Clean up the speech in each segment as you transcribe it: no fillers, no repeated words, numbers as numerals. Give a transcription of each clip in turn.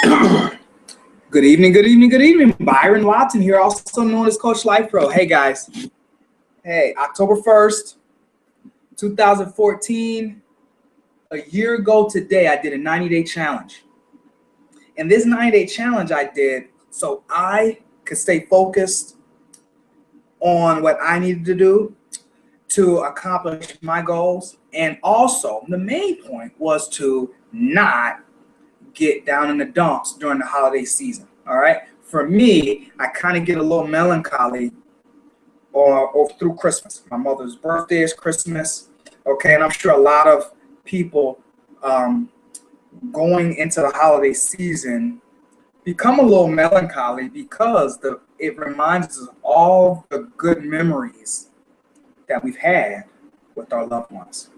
Good evening, good evening, good evening. Byron Watson here, also known as Coach Life Pro. Hey guys. Hey, October 1st, 2014, a year ago today, I did a 90-day challenge. And this 90-day challenge I did so I could stay focused on what I needed to do to accomplish my goals. And also, the main point was to not get down in the dumps during the holiday season. All right. For me, I kind of get a little melancholy or through Christmas. My mother's birthday is Christmas. Okay. And I'm sure a lot of people going into the holiday season become a little melancholy because it reminds us of all the good memories that we've had with our loved ones.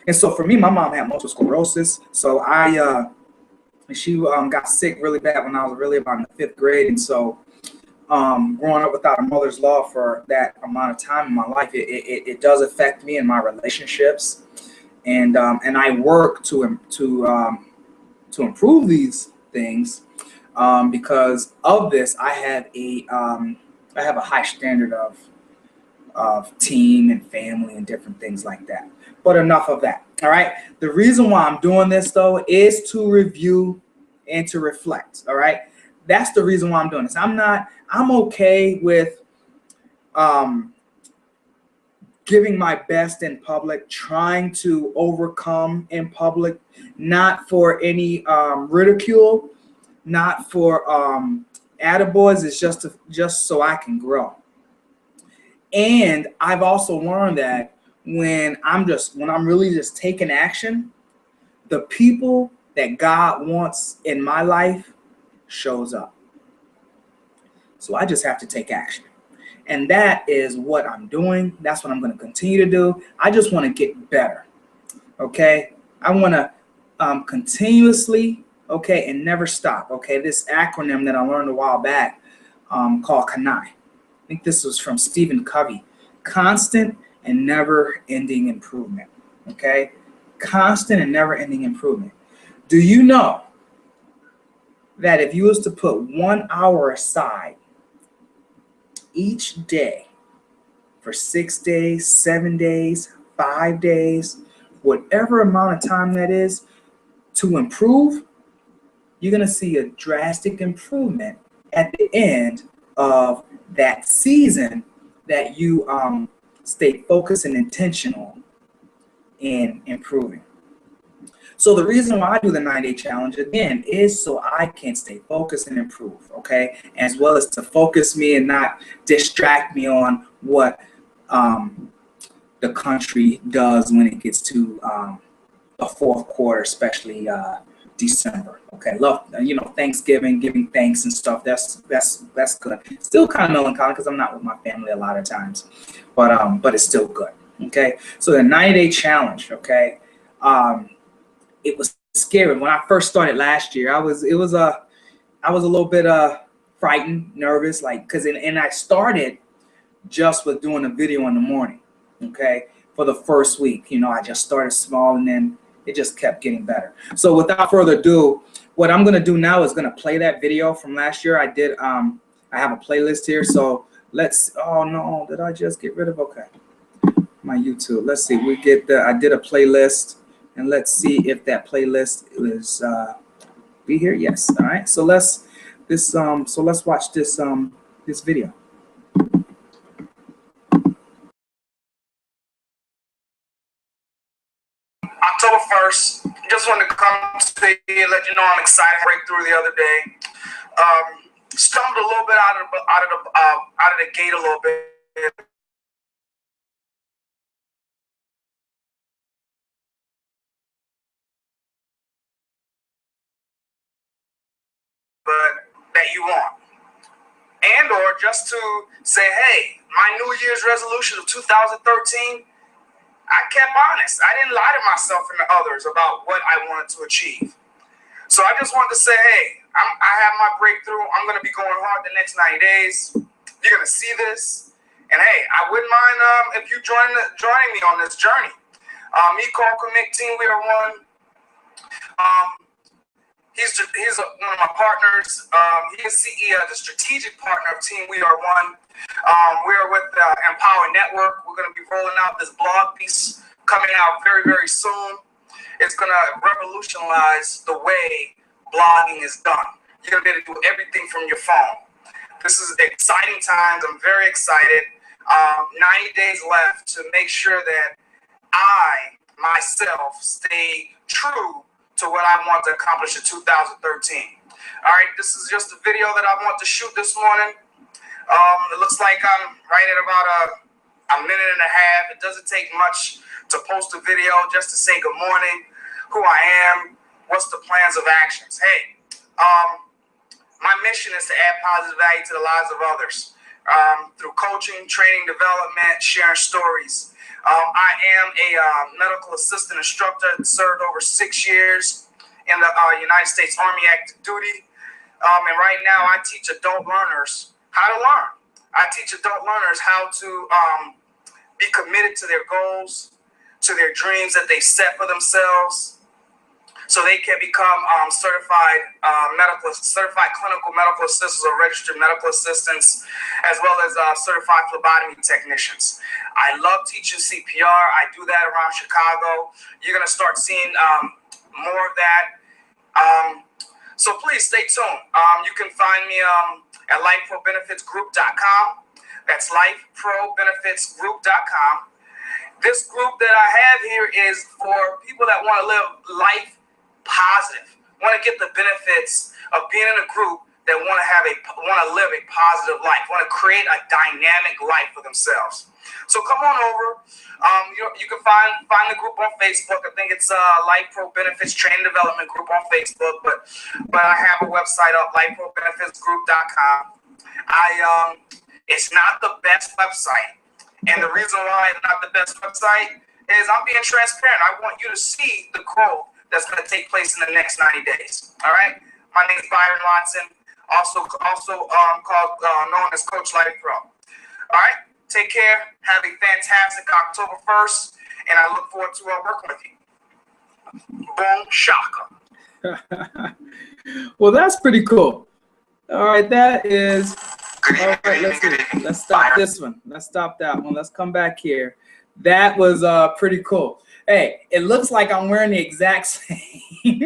And so for me, my mom had multiple sclerosis. So she got sick really bad when I was really about in the 5th grade. And so growing up without a mother's love for that amount of time in my life, it does affect me in my relationships. And I work to improve these things because of this. I have a high standard of team and family and different things like that. But enough of that. All right. The reason why I'm doing this though is to review and to reflect. All right. That's the reason why I'm doing this. I'm okay with giving my best in public, trying to overcome in public, not for any ridicule, not for attaboys. It's just so I can grow. And I've also learned that when I'm really just taking action, the people that God wants in my life shows up. So I just have to take action. And that is what I'm doing. That's what I'm going to continue to do. I just want to get better. Okay. I want to continuously, okay, and never stop. Okay. This acronym that I learned a while back called CANI. I think this was from Stephen Covey. Constant and never-ending improvement. Okay? Constant and never-ending improvement. Do you know that if you was to put 1 hour aside each day for 6 days, 7 days, 5 days, whatever amount of time that is, to improve, you're going to see a drastic improvement at the end of that season that you stay focused and intentional in improving. So the reason why I do the 90-day challenge again is so I can stay focused and improve, okay? As well as to focus me and not distract me on what the country does when it gets to the 4th quarter, especially December. Okay, love Thanksgiving, giving thanks and stuff. That's good. Still kind of melancholy because I'm not with my family a lot of times, but it's still good. Okay, so the 90-day challenge. Okay, it was scary when I first started last year. I was a little bit frightened, nervous, because I started just with doing a video in the morning. Okay, for the first week, I just started small and then it just kept getting better. So without further ado, what I'm going to do now is going to play that video from last year. I have a playlist here. So oh no, did I just get rid of, okay, my YouTube. Let's see, I did a playlist and let's see if that playlist is be here. Yes. All right. So let's watch this video. October 1st, just wanted to come to you and let you know I'm excited. Breakthrough the other day. Stumbled a little bit out of the gate a little bit. But that you want. And or just to say, hey, my New Year's resolution of 2013, I kept honest. I didn't lie to myself and to others about what I wanted to achieve. So I just wanted to say, hey, I have my breakthrough. I'm going to be going hard the next 90 days. You're going to see this. And hey, I wouldn't mind if you joining me on this journey. Me, Carl Connect Team, we are one. He's my partners. He is CEO, the strategic partner of Team We Are One. We are with the Empower Network. We're going to be rolling out this blog piece coming out very, very soon. It's going to revolutionize the way blogging is done. You're going to be able to do everything from your phone. This is exciting times. I'm very excited. 90 days left to make sure that I, myself, stay true to what I want to accomplish in 2013. All right, this is just a video that I want to shoot this morning. It looks like I'm right at about a minute and a half. It doesn't take much to post a video just to say good morning, who I am, what's the plans of actions. Hey, my mission is to add positive value to the lives of others through coaching, training, development, sharing stories. I am a medical assistant instructor, served over 6 years in the United States Army active duty. And right now I teach adult learners how to learn. I teach adult learners how to be committed to their goals, to their dreams that they set for themselves, so they can become certified clinical medical assistants or registered medical assistants, as well as certified phlebotomy technicians. I love teaching CPR. I do that around Chicago. You're going to start seeing more of that. So please stay tuned. You can find me at lifeprobenefitsgroup.com. That's lifeprobenefitsgroup.com. This group that I have here is for people that want to live life positive, want to get the benefits of being in a group that want to live a positive life, want to create a dynamic life for themselves. So come on over. You can find the group on Facebook. I think it's Life Pro Benefits Training Development Group on Facebook, but I have a website up, lifeprobenefitsgroup.com. It's not the best website, and the reason why it's not the best website is I'm being transparent. I want you to see the growth that's going to take place in the next 90 days. All right. My name is Byron Watson, also called known as Coach Life Pro. All right. Take care. Have a fantastic October 1st, and I look forward to working with you. Boom shaka. Well, that's pretty cool. All right, that is. All right, let's stop this one. Let's stop that one. Let's come back here. That was pretty cool. Hey, it looks like I'm wearing the exact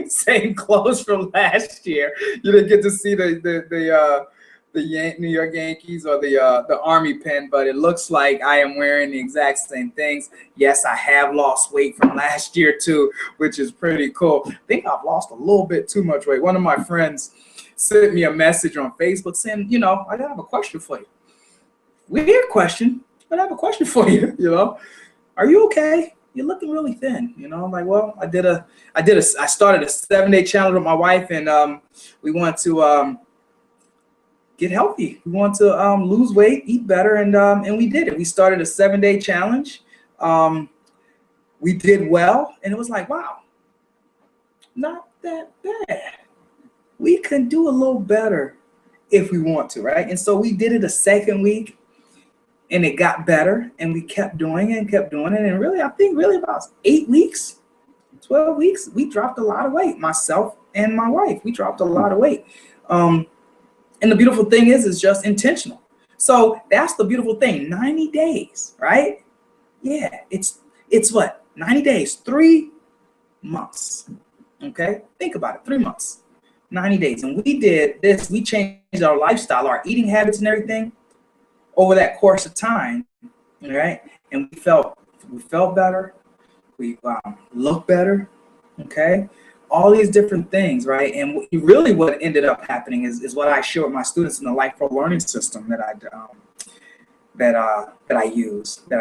same clothes from last year. You didn't get to see the New York Yankees or the Army pin, but it looks like I am wearing the exact same things. Yes, I have lost weight from last year too, which is pretty cool. I think I've lost a little bit too much weight. One of my friends sent me a message on Facebook saying, I have a question for you. Weird question, but I have a question for you. Are you okay? You're looking really thin. I'm like, well, I started a 7-day challenge with my wife, and we want to get healthy. We want to lose weight, eat better, and we did it. We started a 7-day challenge. We did well, and it was like, wow, not that bad. We can do a little better if we want to, right? And so we did it a second week, and it got better, and we kept doing it. And really, I think about 8 weeks, 12 weeks, we dropped a lot of weight. Myself and my wife, we dropped a lot of weight. And the beautiful thing is, it's just intentional. So that's the beautiful thing. 90 days, right? Yeah, it's what? 90 days, 3 months. Okay, think about it, 3 months, 90 days. And we did this, we changed our lifestyle, our eating habits and everything over that course of time, right? And we felt better, we looked better, okay? All these different things, right? And really what ended up happening is what I showed my students in the Life Pro learning system that I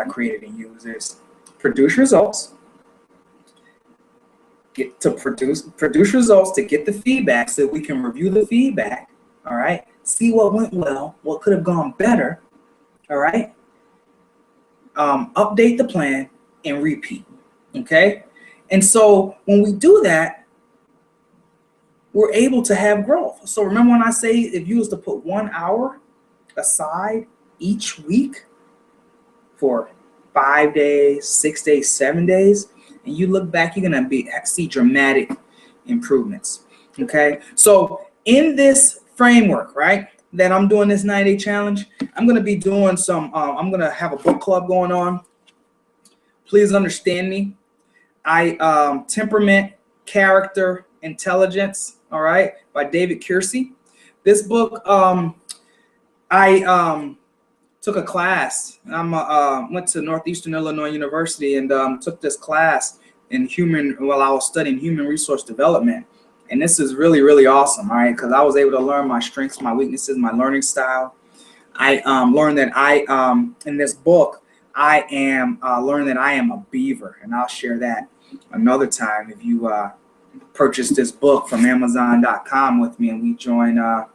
created and use is produce results, produce results to get the feedback so we can review the feedback, all right? See what went well, what could have gone better, all right? Update the plan and repeat, okay? And so when we do that, we're able to have growth. So remember when I say if you was to put 1 hour aside each week for 5 days, 6 days, 7 days, and you look back, you're gonna see dramatic improvements. Okay, so in this framework, right, that I'm doing this 90-day challenge, I'm going to be doing some, I'm going to have a book club going on. Please understand me. Temperament, Character, Intelligence, all right, by David Keirsey. This book, I took a class. Went to Northeastern Illinois University and took this class in while I was studying human resource development. And this is really, really awesome, all right, because I was able to learn my strengths, my weaknesses, my learning style. I learned that in this book, I am learned that I am a beaver, and I'll share that another time if you purchase this book from Amazon.com with me and you join our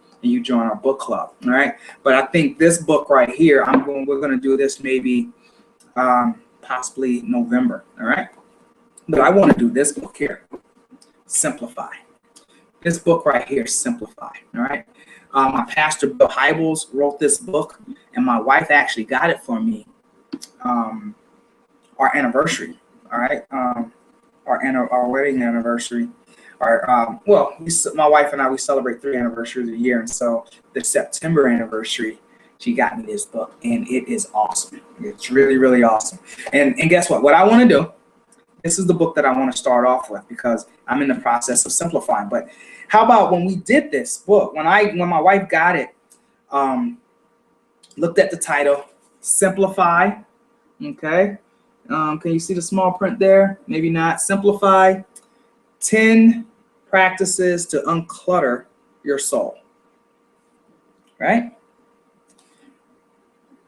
book club, all right? But I think this book right here, we're gonna do this maybe possibly November, all right? But I want to do this book here, Simplify. This book right here, Simplify, all right? My pastor, Bill Hybels, wrote this book, and my wife actually got it for me our anniversary, all right? Our wedding anniversary. My wife and I, we celebrate 3 anniversaries a year, and so the September anniversary, she got me this book, and it is awesome. It's really, really awesome. And guess what? What I want to do, this is the book that I want to start off with because I'm in the process of simplifying. But how about when we did this book, when my wife got it, looked at the title, Simplify, okay? Can you see the small print there? Maybe not. Simplify, 10 practices to unclutter your soul, right?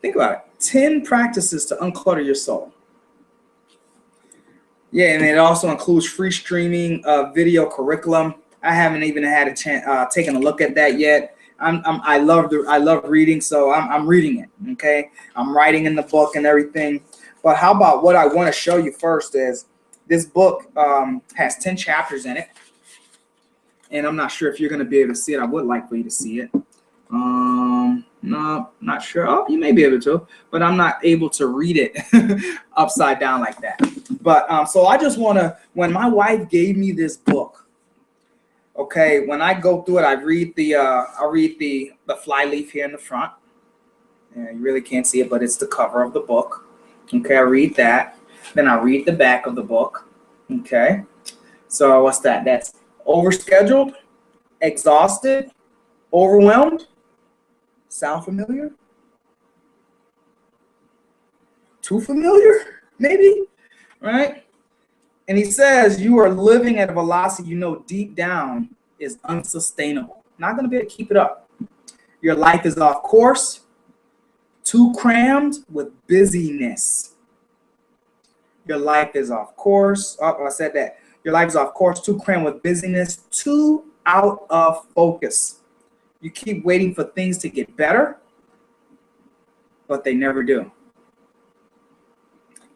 Think about it. 10 practices to unclutter your soul. Yeah, and it also includes free streaming video curriculum. I haven't even had a chance taken a look at that yet. I love reading, so I'm reading it. Okay, I'm writing in the book and everything. But how about what I want to show you first is this book has 10 chapters in it, and I'm not sure if you're going to be able to see it. I would like for you to see it. No, not sure. Oh, you may be able to, but I'm not able to read it upside down like that. But so I just want to, when my wife gave me this book, okay, when I go through it, I read the fly leaf here in the front. Yeah, you really can't see it, but it's the cover of the book. Okay, I read that. Then I read the back of the book. Okay, so what's that? That's overscheduled, exhausted, overwhelmed. Sound familiar? Too familiar, maybe, right? And he says you are living at a velocity you know deep down is unsustainable. Not going to be able to keep it up. Your life is off course, too crammed with busyness. Your life is off course. Oh, I said that. Your life is off course, too crammed with busyness, too out of focus. You keep waiting for things to get better, but they never do.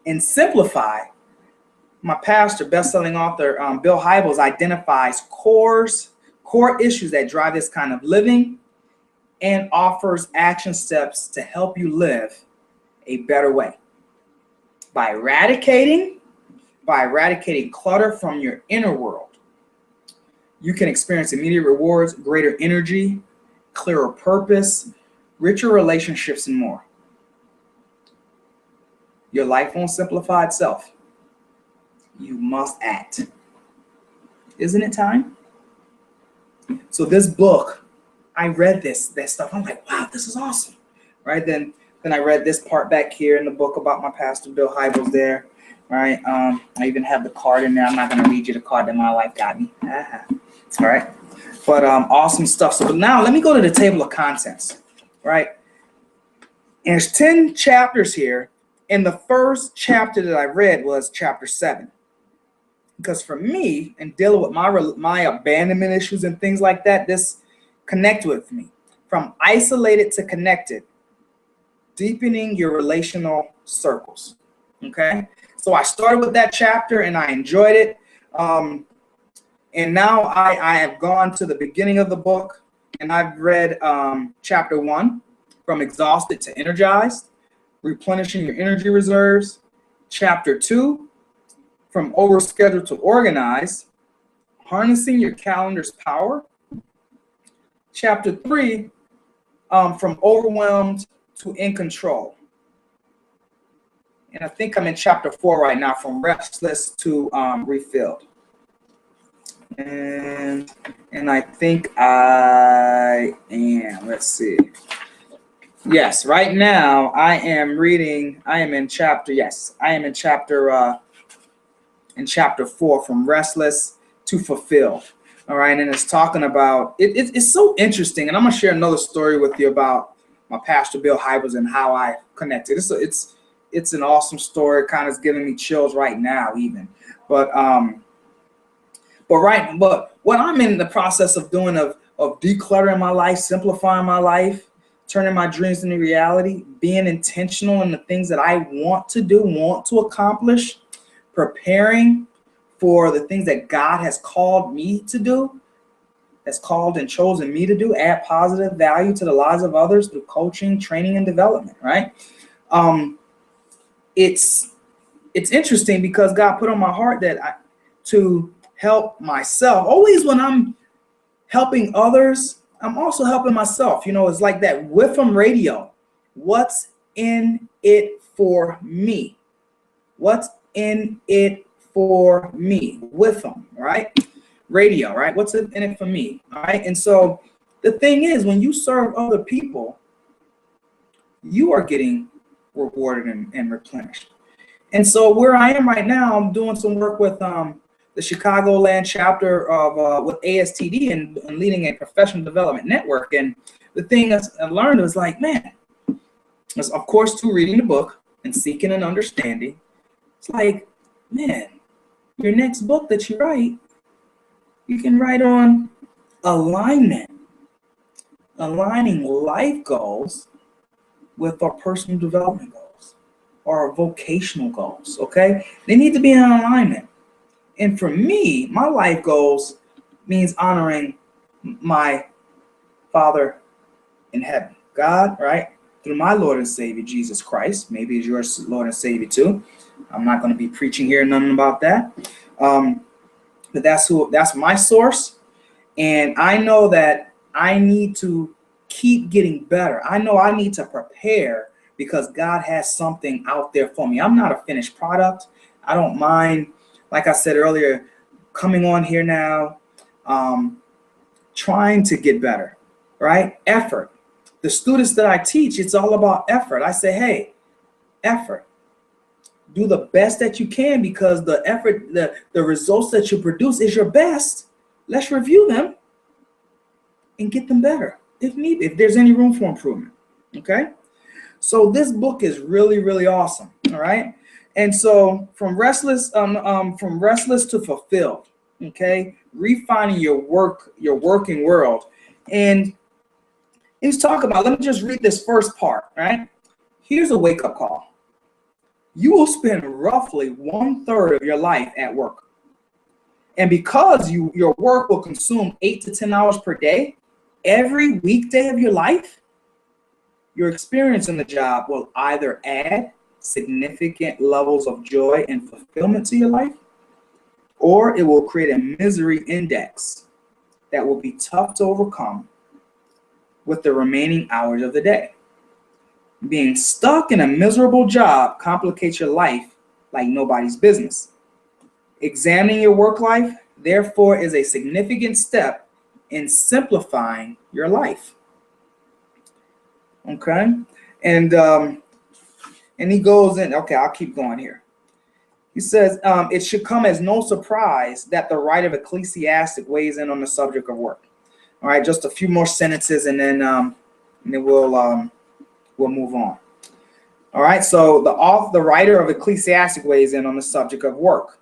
In Simplify, my pastor, best-selling author, Bill Hybels, identifies core issues that drive this kind of living and offers action steps to help you live a better way. By eradicating clutter from your inner world, you can experience immediate rewards, greater energy, clearer purpose, richer relationships, and more. Your life won't simplify itself. You must act. Isn't it time? So this book, I read that stuff. I'm like, wow, this is awesome. Right? Then I read this part back here in the book about my pastor, Bill Hybels there. Right? I even have the card in there. I'm not going to read you the card that my wife got me. All right. But awesome stuff. So now let me go to the table of contents, right? And there's 10 chapters here. And the first chapter that I read was chapter 7. Because for me, and dealing with my abandonment issues and things like that, this connected with me. From isolated to connected, deepening your relational circles, okay? So I started with that chapter and I enjoyed it. And now I have gone to the beginning of the book and I've read chapter 1, from exhausted to energized, replenishing your energy reserves. Chapter 2, from overscheduled to organized, harnessing your calendar's power. chapter 3, from overwhelmed to in control. And I think I'm in chapter 4 right now, from restless to refilled. And I think I am. Let's see. Yes, right now I am in chapter 4, from restless to fulfilled. All right, and it's talking about it's so interesting, and I'm gonna share another story with you about my pastor Bill Hybels and how I connected. It's an awesome story. It kind of is giving me chills right now, even. But what I'm in the process of doing of decluttering my life, simplifying my life, turning my dreams into reality, being intentional in the things that I want to do, want to accomplish, preparing for the things that God has called me to do, has called and chosen me to do, add positive value to the lives of others through coaching, training, and development, right? It's interesting because God put on my heart that to help myself. Always when I'm helping others, I'm also helping myself. You know, it's like that Whiffam radio. What's in it for me? What's in it for me? Whiffam, right? Radio, right? What's in it for me? All right. And so the thing is, when you serve other people, you are getting rewarded and replenished. And so where I am right now, I'm doing some work with the Chicagoland chapter of with ASTD and leading a professional development network. And the thing that I learned was like, man, was of course through reading the book and seeking an understanding. It's like, man, your next book that you write, you can write on alignment, aligning life goals with our personal development goals or our vocational goals, okay? They need to be in alignment. And for me, my life goals means honoring my Father in heaven, God, right? Through my Lord and Savior, Jesus Christ. Maybe it's your Lord and Savior too. I'm not going to be preaching here, nothing about that. But that's my source. And I know that I need to keep getting better. I know I need to prepare because God has something out there for me. I'm not a finished product. I don't mind, like I said earlier, coming on here now, trying to get better, right? Effort. The students that I teach, it's all about effort. I say, hey, effort. Do the best that you can because the effort, the results that you produce is your best. Let's review them and get them better if needed, if there's any room for improvement. Okay. So this book is really, really awesome. All right. And so from restless to fulfilled. Okay. Refining your working world. And he's talking about, let me just read this first part. Right. Here's a wake-up call. You will spend roughly 1/3 of your life at work. And because your work will consume 8 to 10 hours per day, every weekday of your life, your experience in the job will either add significant levels of joy and fulfillment to your life, or it will create a misery index that will be tough to overcome with the remaining hours of the day. Being stuck in a miserable job complicates your life like nobody's business. Examining your work life, therefore, is a significant step in simplifying your life. Okay? And he goes in, okay, I'll keep going here. He says, it should come as no surprise that the writer of Ecclesiastic weighs in on the subject of work. All right, just a few more sentences and then we'll move on. All right, so the writer of Ecclesiastic weighs in on the subject of work.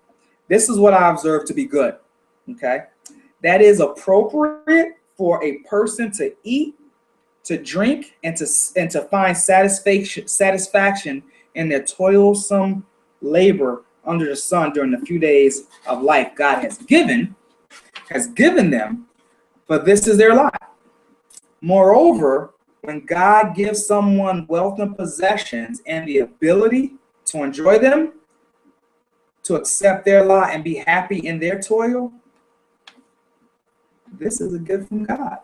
This is what I observe to be good. Okay, that is appropriate for a person to eat, to drink, and to find satisfaction in their toilsome labor under the sun during the few days of life God has given them, for this is their lot. Moreover, when God gives someone wealth and possessions and the ability to enjoy them, to accept their lot and be happy in their toil, this is a gift from God.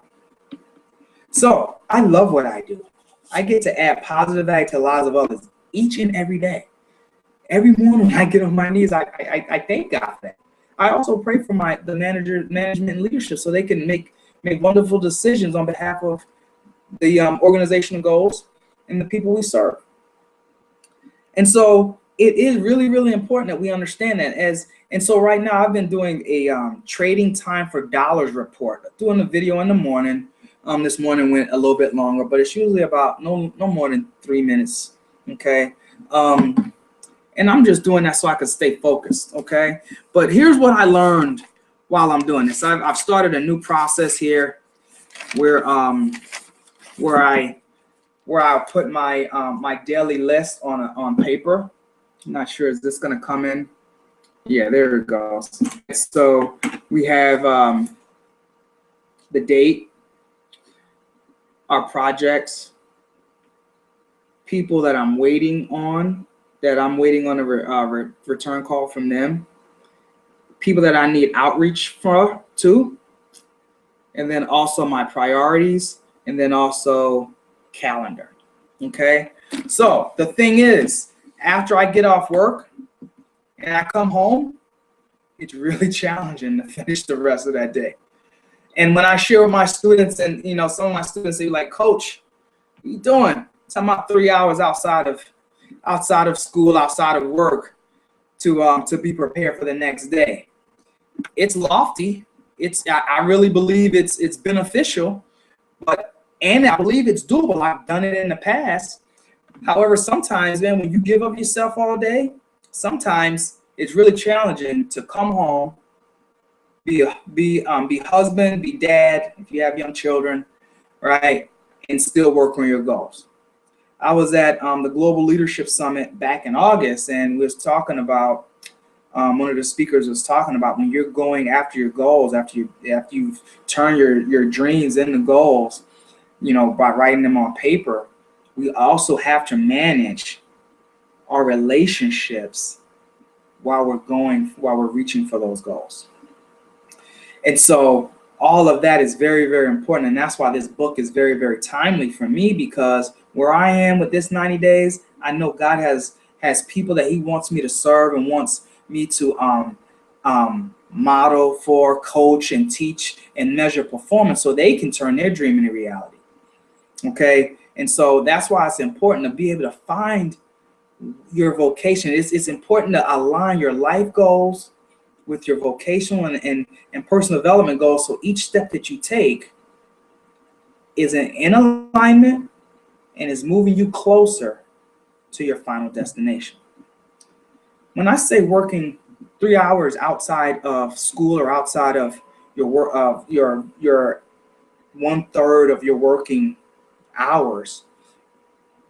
so I love what I do. I get to add positive value to the lives of others each and every day. Every morning when I get on my knees, I thank God for that. I also pray for the management and leadership so they can make wonderful decisions on behalf of the organizational goals and the people we serve. And so it is really, really important that we understand that. And so right now I've been doing a trading time for dollars report, doing a video in the morning. This morning went a little bit longer, but it's usually about no more than 3 minutes. Okay. And I'm just doing that so I can stay focused. Okay. But here's what I learned while I'm doing this. I've started a new process here where I put my my daily list on paper. I'm not sure, is this going to come in? Yeah, there it goes. So we have the date, our projects, people that I'm waiting on a return call from them, people that I need outreach to, and then also my priorities, and then also calendar. Okay. So the thing is, after I get off work and I come home, it's really challenging to finish the rest of that day. And when I share with my students, and some of my students say, like, Coach, what are you doing? I'm about 3 hours outside of school, outside of work, to be prepared for the next day. It's lofty. I really believe it's beneficial, and I believe it's doable. I've done it in the past. However, sometimes, man, when you give up yourself all day, sometimes it's really challenging to come home, be husband, be dad, if you have young children, right, and still work on your goals. I was at the Global Leadership Summit back in August, and we was talking about, one of the speakers was talking about when you're going after your goals, after you've turned your dreams into goals, by writing them on paper, we also have to manage our relationships while we're reaching for those goals. And so all of that is very, very important. And that's why this book is very, very timely for me, because where I am with this 90 days, I know God has people that he wants me to serve and wants me to model for, coach, and teach and measure performance so they can turn their dream into reality. Okay. And so that's why it's important to be able to find your vocation. It's important to align your life goals with your vocational and personal development goals. So each step that you take is in alignment and is moving you closer to your final destination. When I say working 3 hours outside of school or outside of your work, of your 1/3 of your working hours,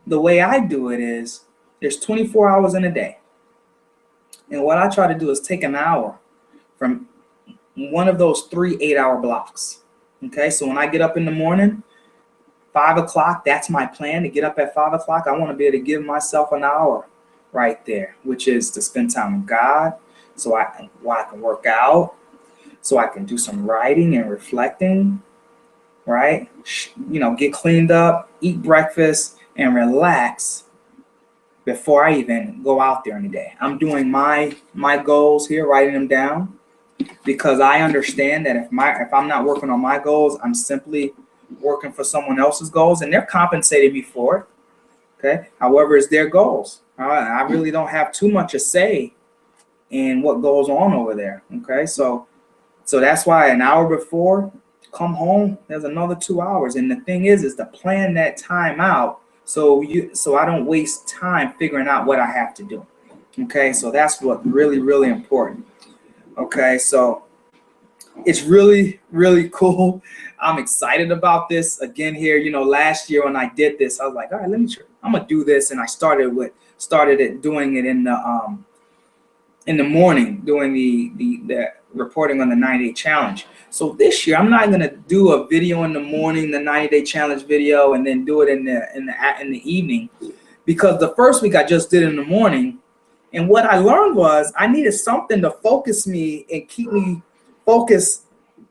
the way I do it is there's 24 hours in a day. And what I try to do is take an hour from one of those 3 8-hour blocks. Okay, so when I get up in the morning, 5 o'clock, that's my plan, to get up at 5 o'clock. I want to be able to give myself an hour right there, which is to spend time with God, so I can work out, so I can do some writing and reflecting, right? Get cleaned up, eat breakfast, and relax before I even go out there in the day. I'm doing my goals here, writing them down, because I understand that if I'm not working on my goals, I'm simply working for someone else's goals, and they're compensating me for it. Okay. However, it's their goals. I really don't have too much to say in what goes on over there. Okay. So that's why an hour before, come home, there's another 2 hours. And the thing is to plan that time out so I don't waste time figuring out what I have to do. Okay. So that's what really, really important. Okay. So it's really, really cool. I'm excited about this again here. Last year when I did this, I was like, all right, I'm gonna do this. And I started doing it in the morning, doing the reporting on the 90-day challenge. So this year, I'm not gonna do a video in the morning, the 90-day challenge video, and then do it in the evening, because the first week I just did it in the morning. And what I learned was I needed something to focus me and keep me focused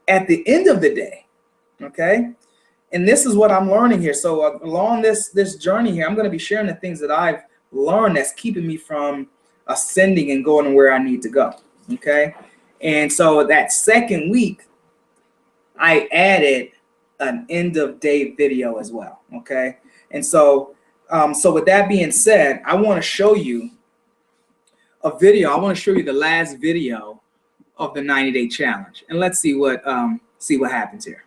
at the end of the day. Okay. And this is what I'm learning here. So along this journey here, I'm going to be sharing the things that I've learned that's keeping me from ascending and going to where I need to go. Okay. And so that second week, I added an end of day video as well. Okay. And so, so with that being said, I want to show you a video. I want to show you the last video of the 90-day challenge, and let's see what happens here.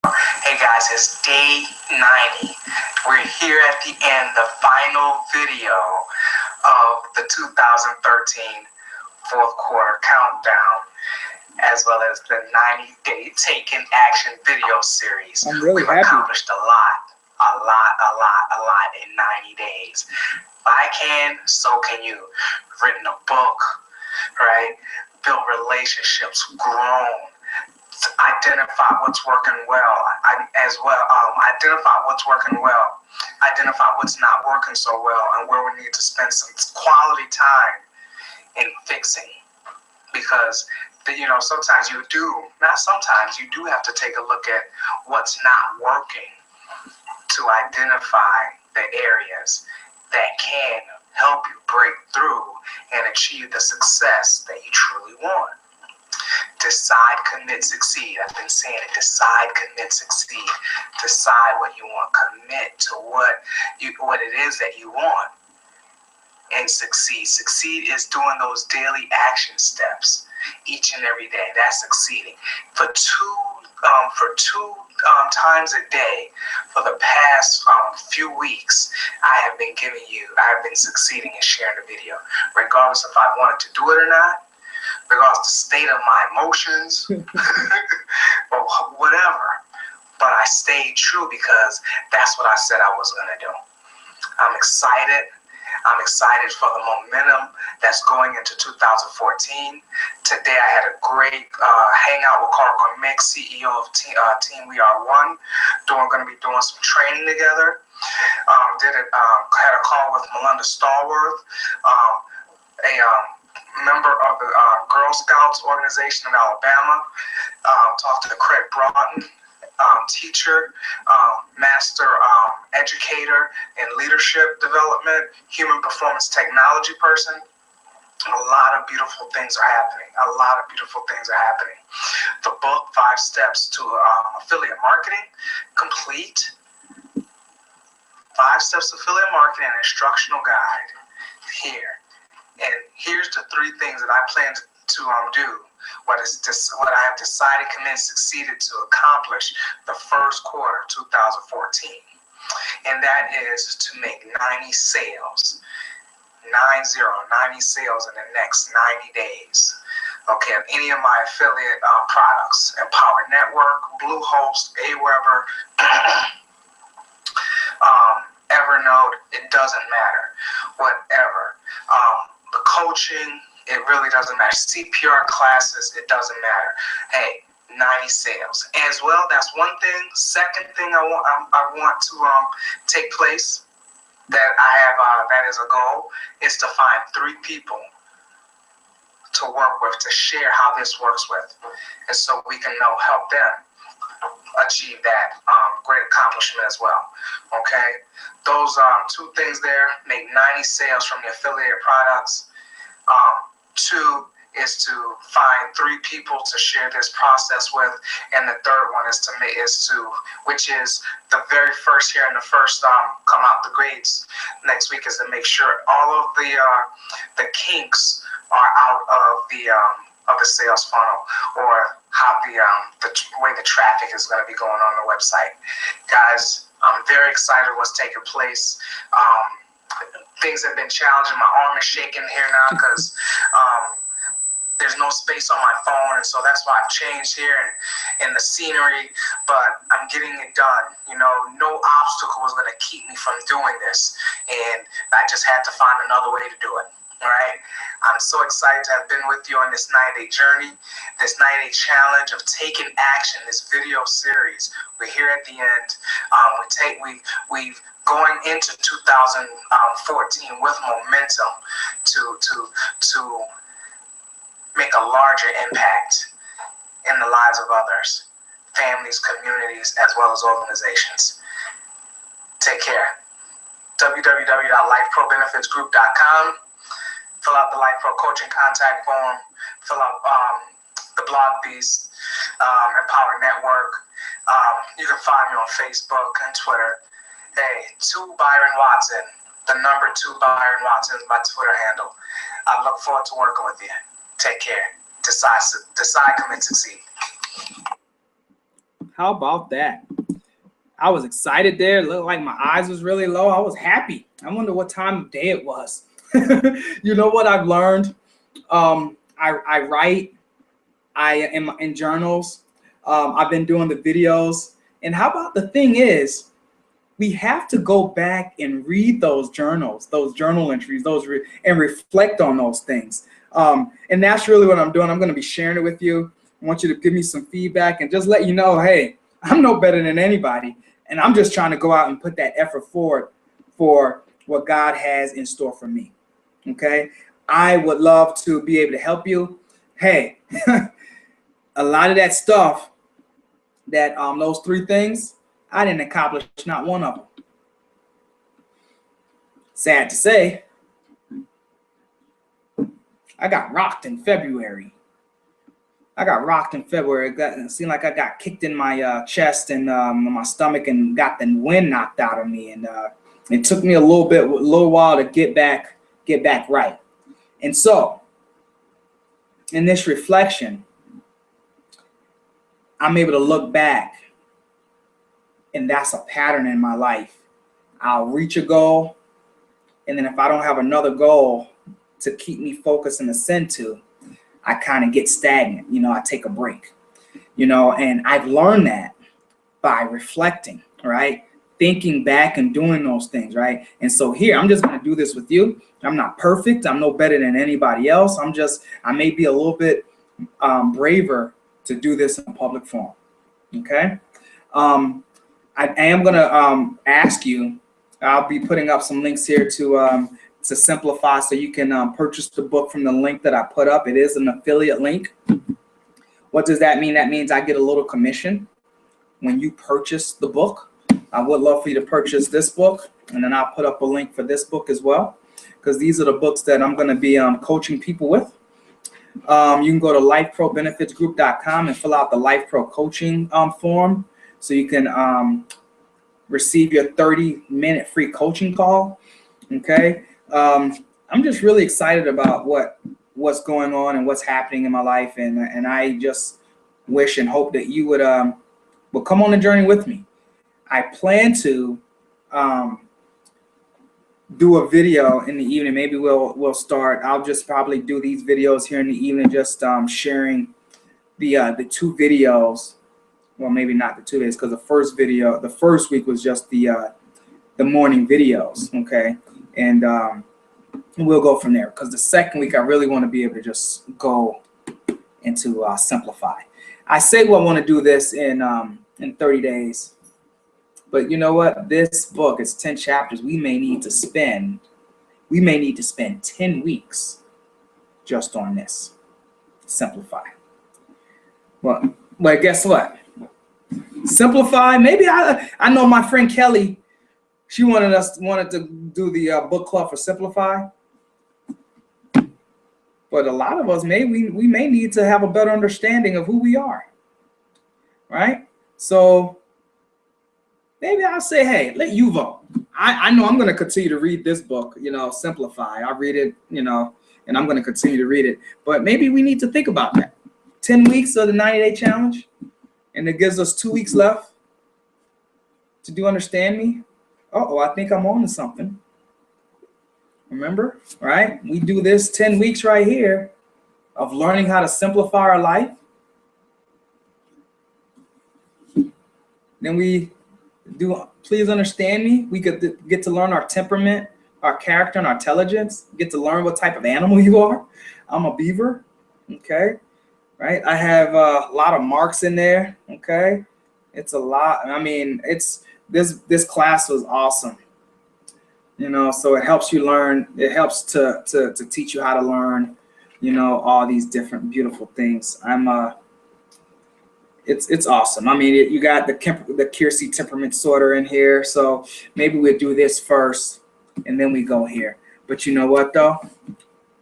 Hey guys, it's day 90. We're here at the end, the final video of the 2013 fourth quarter countdown, as well as the 90-day Taking Action video series. I'm really We've happy. accomplished a lot in 90 days. If I can, so can you. Written a book, right? Built relationships, grown. Identify what's working well, identify what's working well, identify what's not working so well, and where we need to spend some quality time in fixing. Because sometimes you do have to take a look at what's not working to identify the areas that can help you break through and achieve the success that you truly want. Decide, commit, succeed. I've been saying it. Decide, commit, succeed. Decide what you want. Commit to what it is that you want, and succeed. Succeed is doing those daily action steps each and every day. That's succeeding. For two times a day for the past few weeks, I have been succeeding in sharing the video, regardless if I wanted to do it or not, regardless of the state of my emotions, or whatever. But I stayed true because that's what I said I was going to do. I'm excited. I'm excited for the momentum that's going into 2014. Today I had a great hangout with Carl Cormick, CEO of Team We Are One. Going to be doing some training together. Had a call with Melinda Stallworth, a member of the Girl Scouts organization in Alabama. Talked to Craig Broughton, teacher, master educator in leadership development, human performance technology person. A lot of beautiful things are happening. The book, 5 Steps to Affiliate Marketing, complete. 5 Steps to Affiliate Marketing, an instructional guide here. And here's the 3 things that I plan to do. What I have decided, committed, succeeded to accomplish the first quarter of 2014. And that is to make 90 sales. 90 sales in the next 90 days. Okay, of any of my affiliate products. Empower Network, Bluehost, Aweber, Evernote, it doesn't matter. Whatever. The coaching, it really doesn't matter. CPR classes, it doesn't matter. Hey, 90 sales. As well, that's one thing. Second thing I want to take place that I have, that is a goal, is to find 3 people to work with, to share how this works with, and so we can help them achieve that great accomplishment as well. Okay, those 2 things there: make 90 sales from the affiliate products. 2 is to find 3 people to share this process with, and the third one which is the very first here in the first come out the grades next week, is to make sure all of the kinks are out of the sales funnel, or how the way the traffic is going to be going on the website. Guys, I'm very excited what's taking place. Things have been challenging. My arm is shaking here now because there's no space on my phone, and so that's why I've changed here in the scenery, but I'm getting it done. No obstacle was going to keep me from doing this, and I just had to find another way to do it. All right, I'm so excited to have been with you on this 90-day journey, this 90-day challenge of taking action, this video series. We're here at the end. We've going into 2014 with momentum to a larger impact in the lives of others, families, communities, as well as organizations. Take care. www.lifeprobenefitsgroup.com. Fill out the Life Pro Coaching contact form. Fill out the blog piece, Empower Network. You can find me on Facebook and Twitter. Hey, 2 Byron Watson, the number 2 Byron Watson is my Twitter handle. I look forward to working with you. Take care. Decide, commit, succeed. How about that? I was excited there. It looked like my eyes was really low. I was happy. I wonder what time of day it was. You know what I've learned? I write. I am in journals. I've been doing the videos. And how about the thing is, we have to go back and read those journals, those journal entries, and reflect on those things. And that's really what I'm doing. I'm going to be sharing it with you. I want you to give me some feedback and just let you know, hey, I'm no better than anybody. And I'm just trying to go out and put that effort forward for what God has in store for me. Okay. I would love to be able to help you. Hey, a lot of that stuff that those 3 things, I didn't accomplish not one of them. Sad to say, I got rocked in February. It seemed like I got kicked in my chest and my stomach and got the wind knocked out of me. And it took me a little while to get back right. And so, in this reflection, I'm able to look back, and that's a pattern in my life. I'll reach a goal, and then if I don't have another goal to keep me focused and ascend to, I kind of get stagnant. I take a break, and I've learned that by reflecting, right? Thinking back and doing those things, right? And so here, I'm just going to do this with you. I'm not perfect. I'm no better than anybody else. I may be a little bit braver to do this in a public forum, okay? I am going to ask you, I'll be putting up some links here to Simplify, so you can purchase the book from the link that I put up. It is an affiliate link. What does that mean? That means I get a little commission when you purchase the book. I would love for you to purchase this book, and then I'll put up a link for this book as well, because these are the books that I'm going to be coaching people with. You can go to lifeprobenefitsgroup.com and fill out the Life Pro coaching form, so you can receive your 30-minute free coaching call. Okay. I'm just really excited about what's going on and what's happening in my life, and I just wish and hope that you would come on the journey with me. I plan to do a video in the evening. Maybe we'll start. I'll just probably do these videos here in the evening, just sharing the 2 videos. Well, maybe not the 2 days, because the first week was just the morning videos. Okay, and we'll go from there, because the second week I really want to be able to just go into Simplify. I say, well, I want to do this in 30 days. But you know what? This book is 10 chapters. We may need to spend 10 weeks just on this. Simplify. Well, guess what? Simplify. Maybe I know my friend Kelly, she wanted to do the book club for Simplify. But a lot of us we may need to have a better understanding of who we are. Right? So maybe I'll say, hey, let you vote. I know I'm going to continue to read this book, Simplify. I read it, and I'm going to continue to read it. But maybe we need to think about that. 10 weeks of the 90-day challenge, and it gives us 2 weeks left to do Understand Me. Uh-oh, I think I'm on to something. Remember, right? We do this 10 weeks right here of learning how to simplify our life. Then we do Please Understand Me. We get to learn our temperament, our character, and our intelligence. Get to learn what type of animal you are. I'm a beaver. Okay. Right. I have a lot of marks in there. Okay. It's a lot. I mean, this class was awesome. So it helps you learn. It helps to teach you how to learn, you know, all these different beautiful things. It's awesome. I mean, you got the Keirsey temperament sorter in here, so maybe we'll do this first, and then we go here. But you know what, though?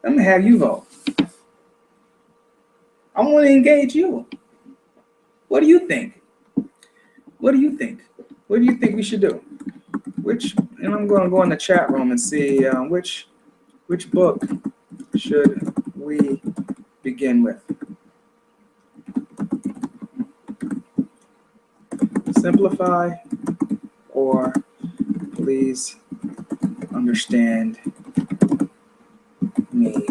I'm gonna have you vote. I want to engage you. What do you think? What do you think? What do you think we should do? And I'm going to go in the chat room and see which book should we begin with? Simplify or Please Understand Me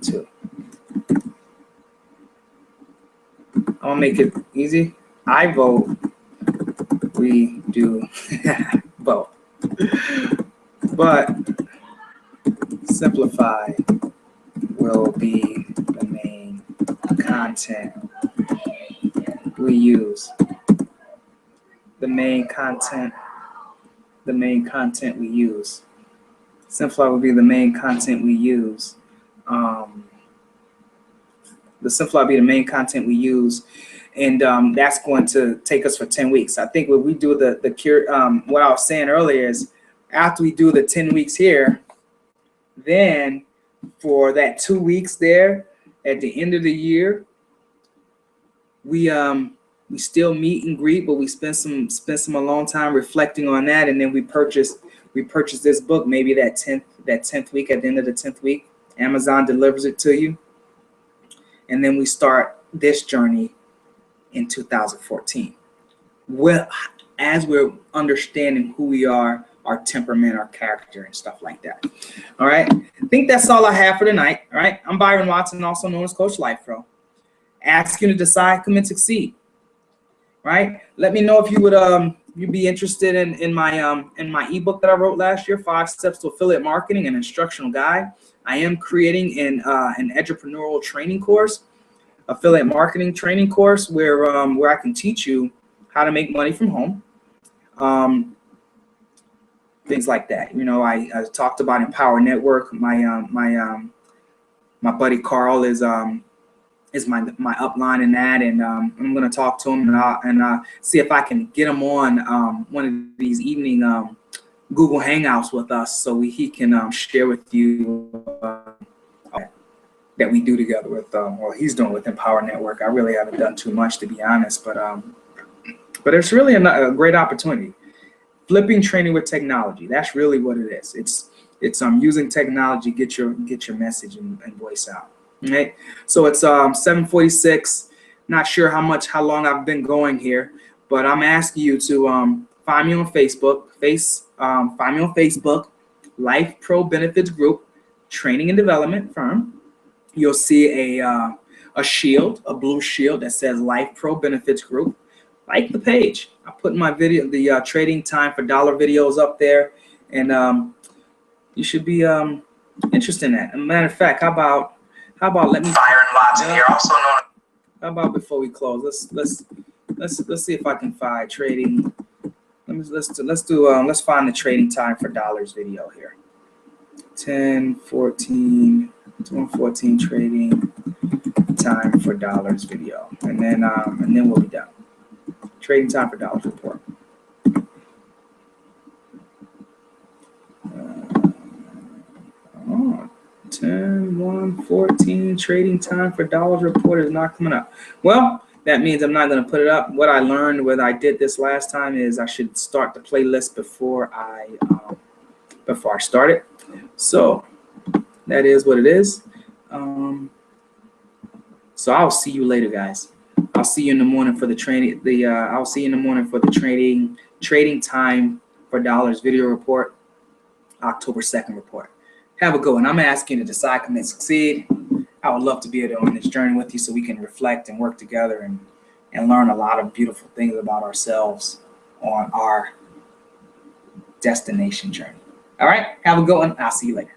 Too. I'll make it easy. I vote we do both. But Simplify will be the main content we use. The main content we use. Simplify will be the main content we use. The Simplify will be the main content we use, and that's going to take us for 10 weeks. I think when we do the cure, what I was saying earlier is after we do the 10 weeks here, then for that 2 weeks there at the end of the year, we still meet and greet, but we spend some alone time reflecting on that, and then we purchase this book maybe that 10th week. At the end of the 10th week, Amazon delivers it to you, and then we start this journey in 2014. Well, as we're understanding who we are, our temperament, our character, and stuff like that. All right. I think that's all I have for tonight. All right. I'm Byron Watson, also known as Coach Life Pro. Ask you to decide, commit, succeed. Right. Let me know if you would you'd be interested in my ebook that I wrote last year, 5 Steps to Affiliate Marketing, an instructional guide. I am creating an entrepreneurial training course, affiliate marketing training course, where I can teach you how to make money from home. Things like that. You know, I talked about Empower Network. My buddy Carl is my upline in that, and I'm going to talk to him and see if I can get him on one of these evening Google Hangouts with us, so he can share with you that we do together with well, he's doing with Empower Network. I really haven't done too much, to be honest, but it's really a great opportunity. Flipping training with technology. That's really what it is. It's using technology, get your message and voice out. Okay, so it's 7:46. Not sure how long I've been going here, but I'm asking you to find me on Facebook. Find me on Facebook, Life Pro Benefits Group, Training and Development Firm. You'll see a shield, a blue shield that says Life Pro Benefits Group. Like the page. I put my video, the trading time for dollar videos up there, and you should be interested in that. As a matter of fact, how about let me Byron Watson here, also known. How about before we close, let's see if I can find trading. Let's find the trading time for dollars video here. 10:14 trading time for dollars video, and then we'll be done. Trading time for dollars report. 10:14 trading time for dollars report is not coming up. Well, that means I'm not going to put it up. What I learned when I did this last time is I should start the playlist before I start it. So that is what it is. So I'll see you later, guys. I'll see you in the morning for the training. I'll see you in the morning for the trading time for dollars video report, October 2nd report. Have a good one. I'm asking you to decide, commit, succeed. I would love to be able to on this journey with you, so we can reflect and work together and learn a lot of beautiful things about ourselves on our destination journey. All right. Have a good one. I'll see you later.